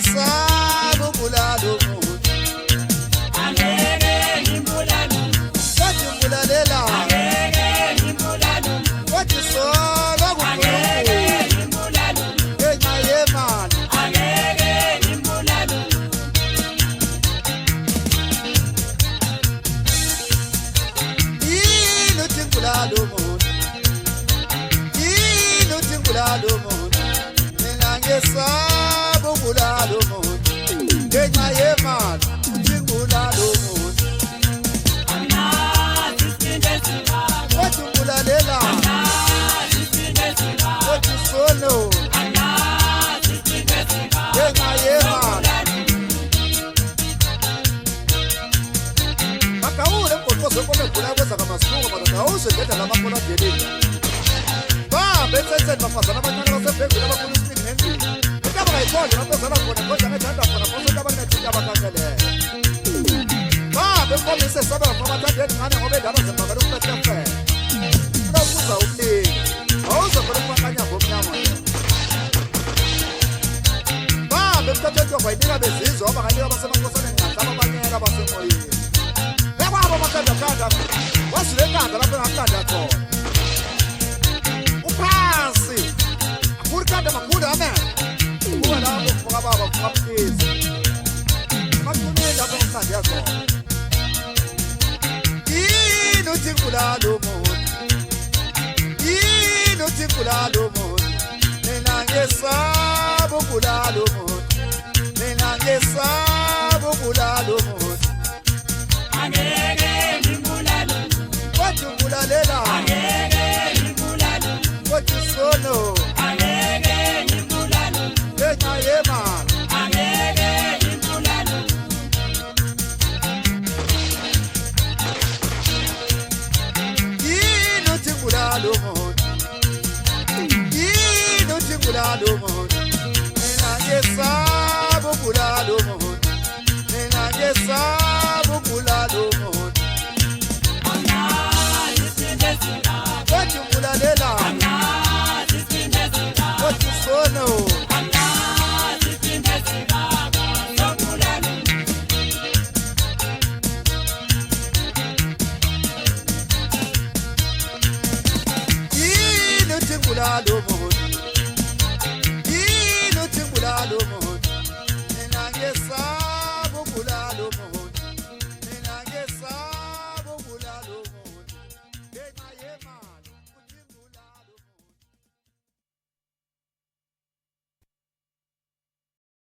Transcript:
nginangesaba ubulala umuntu angeke ngimbulale kodwa umbulalela angeke ngimbulale kodwa solo angeke kuNkulunkulu ngimbulale ngenxa yemali angeke ngimbulale yini uthi ngibulala umuntu yini uthi ngibulala umuntu nginangesaba ubulala umuntu ngenxa yemali uthi ngibulala umuntu angazi sindezika kodwa umbulalela angazi sindezika kodwa sono angazi sindezika ngenxa yemali makawule mgoqozo komegula kwenza ngamasibuko madoda awuzegeda lamakhono adelile bahambe ensenseni bafazana abancane basebhengile abakhulu isipini ngendlini intaba kayikhonje lapho zala khona kodwa ngethanda khona phose intaba kunethinta abakhangelele bahambe mkomise sabe bafo abathanda encane ngoba endaba zembakela ukufehlefela unokuza umlimi awuzokhona ukubakanya ngomnyama bahambe emthathweni ntomba yinika bezizwa abanganika basemakhosana enqanza ababanyela basemoyeni ekwabo amakhandakanda wazile enkanda lapho engakanda khona uphansi akurikanda makhulu amen kuba lapho kufoka baba kukaphezi makunini lapho ngikhandya khona yini uthi ngibulala umuntu yini uthi ngibulala umuntu mina ngesaba ubulala umuntu mina ngesaba ubulala umuntu angeke ngimbulale kodwa umbulalela angeke ngimbulale kodwa sono angeke ngimbulale ngenxa yemali angeke ngimbulale yini uthi ngibulala umuntu yini uthi ngibulala umuntu mina ngesaba ubulala umuntu mina ngesaba ubulala umuntu angazi sindezika kodwa umbulalela angazi sindezika kodwa sono angazi sindezika sokulala yini uthi ngibulala umuntu